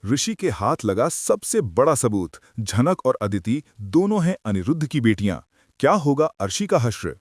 ऋषि के हाथ लगा सबसे बड़ा सबूत। झनक और अदिति दोनों हैं अनिरुद्ध की बेटियां। क्या होगा अर्शी का हश्र?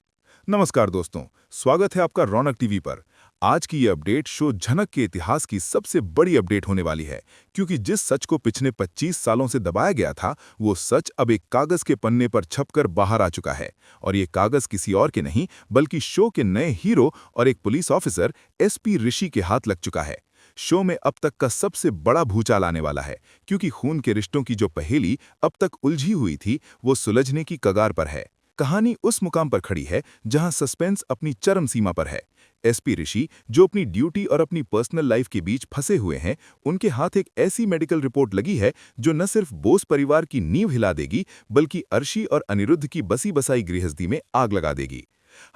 नमस्कार दोस्तों, स्वागत है आपका रौनक टीवी पर। आज की ये अपडेट शो झनक के इतिहास की सबसे बड़ी अपडेट होने वाली है, क्योंकि जिस सच को पिछले 25 सालों से दबाया गया था, वो सच अब एक कागज के पन्ने पर छपकर बाहर आ चुका है। और ये कागज किसी और के नहीं, बल्कि शो के नए हीरो और एक पुलिस ऑफिसर एसपी ऋषि के हाथ लग चुका है। शो में अब तक का सबसे बड़ा भूचाल आने वाला है, क्योंकि खून के रिश्तों की जो पहेली अब तक उलझी हुई थी, वो सुलझने की कगार पर है। कहानी उस मुकाम पर खड़ी है जहां सस्पेंस अपनी चरम सीमा पर है। एसपी ऋषि, जो अपनी ड्यूटी और अपनी पर्सनल लाइफ के बीच फंसे हुए हैं, उनके हाथ एक ऐसी मेडिकल रिपोर्ट लगी है जो न सिर्फ बोस परिवार की नींव हिला देगी, बल्कि अर्शी और अनिरुद्ध की बसी बसाई गृहस्थी में आग लगा देगी।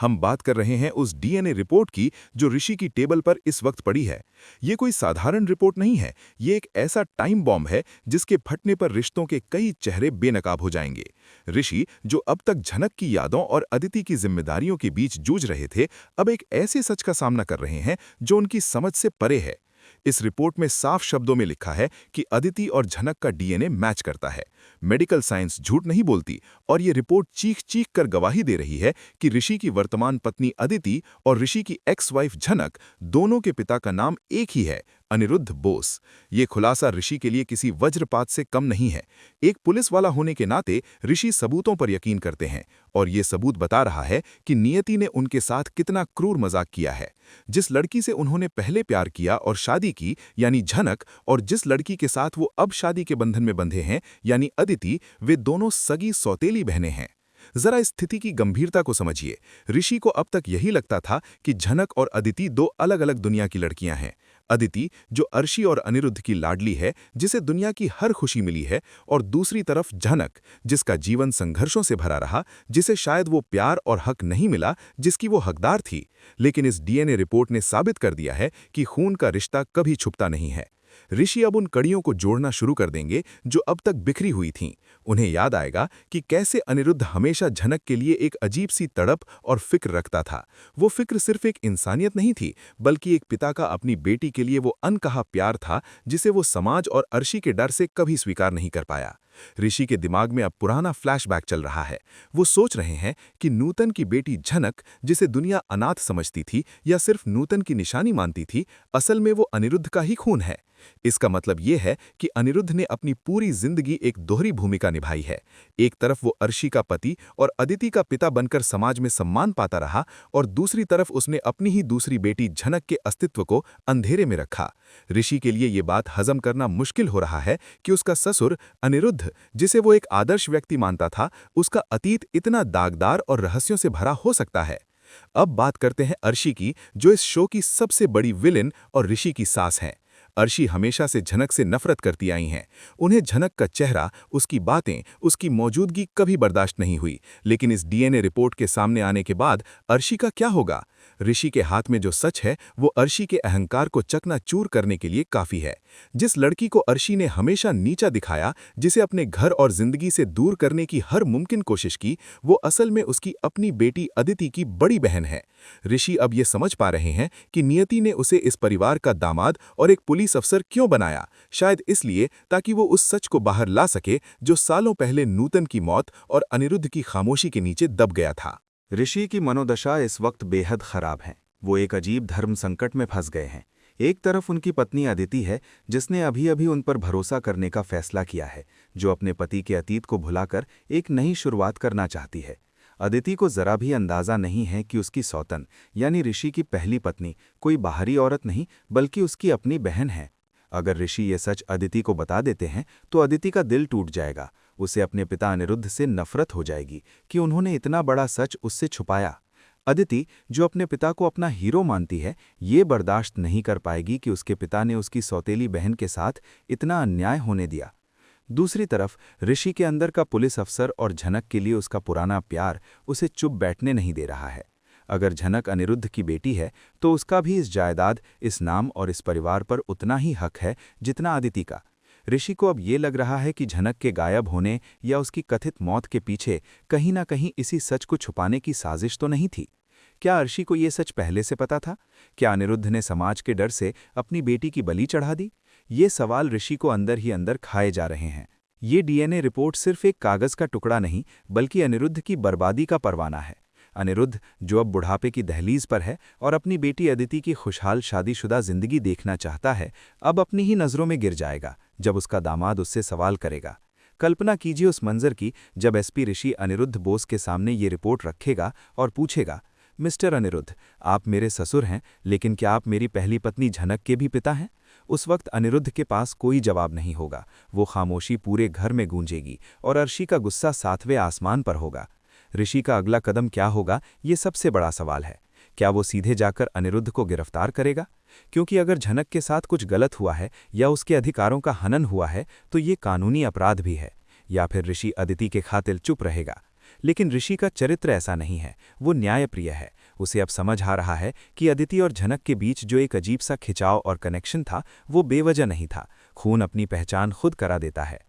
हम बात कर रहे हैं उस डीएनए रिपोर्ट की जो ऋषि की टेबल पर इस वक्त पड़ी है। ये कोई साधारण रिपोर्ट नहीं है, ये एक ऐसा टाइम बॉम्ब है जिसके फटने पर रिश्तों के कई चेहरे बेनकाब हो जाएंगे। ऋषि, जो अब तक झनक की यादों और अदिति की जिम्मेदारियों के बीच जूझ रहे थे, अब एक ऐसे सच का सामना कर रहे हैं जो उनकी समझ से परे है। इस रिपोर्ट में साफ शब्दों में लिखा है कि अदिति और झनक का डीएनए मैच करता है। मेडिकल साइंस झूठ नहीं बोलती, और ये रिपोर्ट चीख चीख कर गवाही दे रही है कि ऋषि की वर्तमान पत्नी अदिति और ऋषि की एक्स वाइफ झनक, दोनों के पिता का नाम एक ही है, अनिरुद्ध बोस। ये खुलासा ऋषि के लिए किसी वज्रपात से कम नहीं है। एक पुलिस वाला होने के नाते ऋषि सबूतों पर यकीन करते हैं, और ये सबूत बता रहा है कि नियति ने उनके साथ कितना क्रूर मजाक किया है। जिस लड़की से उन्होंने पहले प्यार किया और शादी की, यानी झनक, और जिस लड़की के साथ वो अब शादी के बंधन में बंधे हैं, यानी अदिति, वे दोनों सगी सौतेली बहनें हैं। जरा इस स्थिति की गंभीरता को समझिए। ऋषि को अब तक यही लगता था कि झनक और अदिति दो अलग अलग दुनिया की लड़कियां हैं। अदिति, जो अर्शी और अनिरुद्ध की लाडली है, जिसे दुनिया की हर खुशी मिली है, और दूसरी तरफ झनक, जिसका जीवन संघर्षों से भरा रहा, जिसे शायद वो प्यार और हक नहीं मिला जिसकी वो हकदार थी। लेकिन इस डीएनए रिपोर्ट ने साबित कर दिया है कि खून का रिश्ता कभी छुपता नहीं है। ऋषि अब उन कड़ियों को जोड़ना शुरू कर देंगे जो अब तक बिखरी हुई थीं। उन्हें याद आएगा कि कैसे अनिरुद्ध हमेशा झनक के लिए एक अजीब सी तड़प और फिक्र रखता था। वो फिक्र सिर्फ एक इंसानियत नहीं थी, बल्कि एक पिता का अपनी बेटी के लिए वो अनकहा प्यार था, जिसे वो समाज और अर्शी के डर से कभी स्वीकार नहीं कर पाया। ऋषि के दिमाग में अब पुराना फ्लैशबैक चल रहा है। वो सोच रहे हैं कि नूतन की बेटी झनक, जिसे दुनिया अनाथ समझती थी या सिर्फ नूतन की निशानी मानती थी, असल में वो अनिरुद्ध का ही खून है। इसका मतलब ये है कि अनिरुद्ध ने अपनी पूरी जिंदगी एक दोहरी भूमिका निभाई है। एक तरफ वो अर्शी का पति और अदिति का पिता बनकर समाज में सम्मान पाता रहा, और दूसरी तरफ उसने अपनी ही दूसरी बेटी झनक के अस्तित्व को अंधेरे में रखा। ऋषि के लिए ये बात हजम करना मुश्किल हो रहा है कि उसका ससुर अनिरुद्ध, जिसे वो एक आदर्श व्यक्ति मानता था, उसका अतीत इतना दागदार और रहस्यों से भरा हो सकता है। अब बात करते हैं अर्शी की, जो इस शो की सबसे बड़ी विलेन और ऋषि की सास हैं। अर्शी हमेशा से झनक से नफरत करती आई हैं। उन्हें झनक का चेहरा, उसकी बातें, उसकी मौजूदगी कभी बर्दाश्त नहीं हुई। लेकिन इस डीएनए रिपोर्ट के सामने आने के बाद अर्शी का क्या होगा? ऋषि के हाथ में जो सच है, वो अर्शी के अहंकार को चकनाचूर करने के लिए काफी है। जिस लड़की को अर्शी ने हमेशा नीचा दिखाया, जिसे अपने घर और जिंदगी से दूर करने की हर मुमकिन कोशिश की, वो असल में उसकी अपनी बेटी अदिति की बड़ी बहन है। ऋषि अब ये समझ पा रहे हैं कि नियति ने उसे इस परिवार का दामाद और एक पुलिस अफसर क्यों बनाया। शायद इसलिए ताकि वो उस सच को बाहर ला सके जो सालों पहले नूतन की मौत और अनिरुद्ध की खामोशी के नीचे दब गया था। ऋषि की मनोदशा इस वक्त बेहद खराब है। वो एक अजीब धर्म संकट में फंस गए हैं। एक तरफ उनकी पत्नी अदिति है, जिसने अभी अभी उन पर भरोसा करने का फैसला किया है, जो अपने पति के अतीत को भुलाकर एक नई शुरुआत करना चाहती है। अदिति को जरा भी अंदाजा नहीं है कि उसकी सौतन, यानी ऋषि की पहली पत्नी, कोई बाहरी औरत नहीं, बल्कि उसकी अपनी बहन है। अगर ऋषि ये सच अदिति को बता देते हैं तो अदिति का दिल टूट जाएगा। उसे अपने पिता अनिरुद्ध से नफरत हो जाएगी कि उन्होंने इतना बड़ा सच उससे छुपाया। अदिति, जो अपने पिता को अपना हीरो मानती है, ये बर्दाश्त नहीं कर पाएगी कि उसके पिता ने उसकी सौतेली बहन के साथ इतना अन्याय होने दिया। दूसरी तरफ ऋषि के अंदर का पुलिस अफसर और झनक के लिए उसका पुराना प्यार उसे चुप बैठने नहीं दे रहा है। अगर झनक अनिरुद्ध की बेटी है, तो उसका भी इस जायदाद, इस नाम और इस परिवार पर उतना ही हक है जितना अदिति का। ऋषि को अब ये लग रहा है कि झनक के गायब होने या उसकी कथित मौत के पीछे कहीं ना कहीं इसी सच को छुपाने की साजिश तो नहीं थी। क्या अर्शी को ये सच पहले से पता था? क्या अनिरुद्ध ने समाज के डर से अपनी बेटी की बलि चढ़ा दी? ये सवाल ऋषि को अंदर ही अंदर खाए जा रहे हैं। ये डीएनए रिपोर्ट सिर्फ एक कागज का टुकड़ा नहीं, बल्कि अनिरुद्ध की बर्बादी का परवाना है। अनिरुद्ध, जो अब बुढ़ापे की दहलीज पर है और अपनी बेटी अदिति की खुशहाल शादीशुदा जिंदगी देखना चाहता है, अब अपनी ही नज़रों में गिर जाएगा जब उसका दामाद उससे सवाल करेगा। कल्पना कीजिए उस मंजर की जब एसपी ऋषि अनिरुद्ध बोस के सामने ये रिपोर्ट रखेगा और पूछेगा, मिस्टर अनिरुद्ध, आप मेरे ससुर हैं, लेकिन क्या आप मेरी पहली पत्नी झनक के भी पिता हैं? उस वक्त अनिरुद्ध के पास कोई जवाब नहीं होगा। वो खामोशी पूरे घर में गूंजेगी और अर्शी का गुस्सा 7वें आसमान पर होगा। ऋषि का अगला कदम क्या होगा, ये सबसे बड़ा सवाल है। क्या वो सीधे जाकर अनिरुद्ध को गिरफ्तार करेगा? क्योंकि अगर झनक के साथ कुछ गलत हुआ है या उसके अधिकारों का हनन हुआ है तो ये कानूनी अपराध भी है। या फिर ऋषि अदिति के खातिर चुप रहेगा। लेकिन ऋषि का चरित्र ऐसा नहीं है, वो न्यायप्रिय है। उसे अब समझ आ रहा है कि अदिति और झनक के बीच जो एक अजीब सा खिंचाव और कनेक्शन था, वो बेवजह नहीं था। खून अपनी पहचान खुद करा देता है।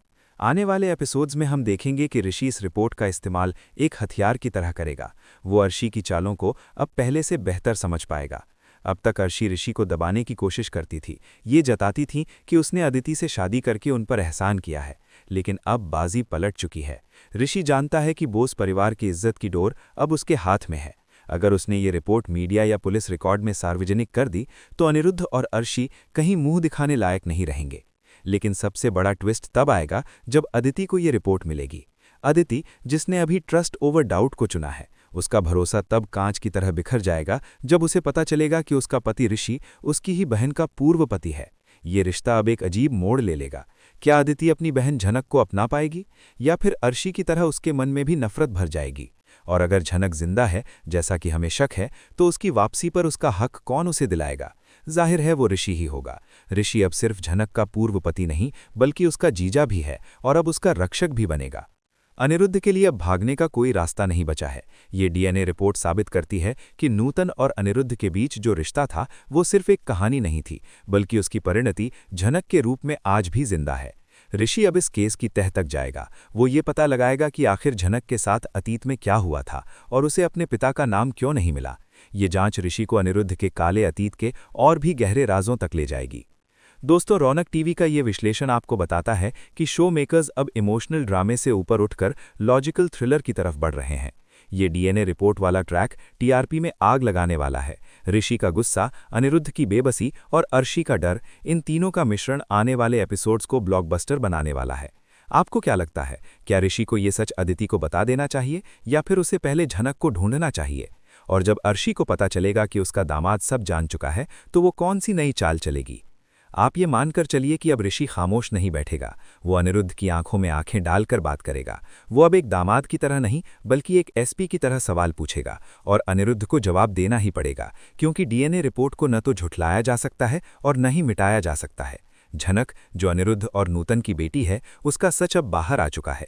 आने वाले एपिसोड्स में हम देखेंगे कि ऋषि इस रिपोर्ट का इस्तेमाल एक हथियार की तरह करेगा। वो अर्शी की चालों को अब पहले से बेहतर समझ पाएगा। अब तक अर्शी ऋषि को दबाने की कोशिश करती थी, ये जताती थी कि उसने अदिति से शादी करके उन पर एहसान किया है। लेकिन अब बाजी पलट चुकी है। ऋषि जानता है कि बोस परिवार की इज्जत की डोर अब उसके हाथ में है। अगर उसने ये रिपोर्ट मीडिया या पुलिस रिकॉर्ड में सार्वजनिक कर दी तो अनिरुद्ध और अर्शी कहीं मुंह दिखाने लायक नहीं रहेंगे। लेकिन सबसे बड़ा ट्विस्ट तब आएगा जब अदिति को ये रिपोर्ट मिलेगी। अदिति, जिसने अभी ट्रस्ट ओवर डाउट को चुना है, उसका भरोसा तब कांच की तरह बिखर जाएगा जब उसे पता चलेगा कि उसका पति ऋषि उसकी ही बहन का पूर्व पति है। ये रिश्ता अब एक अजीब मोड़ ले लेगा। क्या अदिति अपनी बहन झनक को अपना पाएगी या फिर अर्शी की तरह उसके मन में भी नफरत भर जाएगी? और अगर झनक जिंदा है, जैसा कि हमें शक है, तो उसकी वापसी पर उसका हक कौन उसे दिलाएगा? जाहिर है वो ऋषि ही होगा। ऋषि अब सिर्फ झनक का पूर्व पति नहीं, बल्कि उसका जीजा भी है और अब उसका रक्षक भी बनेगा। अनिरुद्ध के लिए अब भागने का कोई रास्ता नहीं बचा है। ये डीएनए रिपोर्ट साबित करती है कि नूतन और अनिरुद्ध के बीच जो रिश्ता था वो सिर्फ एक कहानी नहीं थी, बल्कि उसकी परिणति झनक के रूप में आज भी जिंदा है। ऋषि अब इस केस की तह तक जाएगा। वो ये पता लगाएगा कि आखिर झनक के साथ अतीत में क्या हुआ था और उसे अपने पिता का नाम क्यों नहीं मिला। ये जांच ऋषि को अनिरुद्ध के काले अतीत के और भी गहरे राजों तक ले जाएगी। दोस्तों, रौनक टीवी का ये विश्लेषण आपको बताता है कि शो मेकर्स अब इमोशनल ड्रामे से ऊपर उठकर लॉजिकल थ्रिलर की तरफ बढ़ रहे हैं। ये डीएनए रिपोर्ट वाला ट्रैक टीआरपी में आग लगाने वाला है। ऋषि का गुस्सा, अनिरुद्ध की बेबसी और अर्शी का डर, इन तीनों का मिश्रण आने वाले एपिसोड्स को ब्लॉकबस्टर बनाने वाला है। आपको क्या लगता है, क्या ऋषि को ये सच अदिति को बता देना चाहिए या फिर उसे पहले झनक को ढूंढना चाहिए? और जब अर्शी को पता चलेगा कि उसका दामाद सब जान चुका है, तो वो कौन सी नई चाल चलेगी? आप ये मानकर चलिए कि अब ऋषि खामोश नहीं बैठेगा। वो अनिरुद्ध की आंखों में आंखें डालकर बात करेगा। वो अब एक दामाद की तरह नहीं, बल्कि एक एसपी की तरह सवाल पूछेगा और अनिरुद्ध को जवाब देना ही पड़ेगा, क्योंकि डीएनए रिपोर्ट को न तो झुठलाया जा सकता है और न ही मिटाया जा सकता है। झनक, जो अनिरुद्ध और नूतन की बेटी है, उसका सच अब बाहर आ चुका है।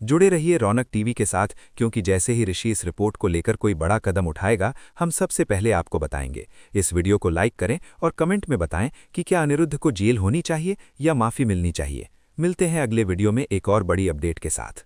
जुड़े रहिए रौनक टीवी के साथ, क्योंकि जैसे ही ऋषि इस रिपोर्ट को लेकर कोई बड़ा कदम उठाएगा, हम सबसे पहले आपको बताएंगे। इस वीडियो को लाइक करें और कमेंट में बताएं कि क्या अनिरुद्ध को जेल होनी चाहिए या माफ़ी मिलनी चाहिए। मिलते हैं अगले वीडियो में एक और बड़ी अपडेट के साथ।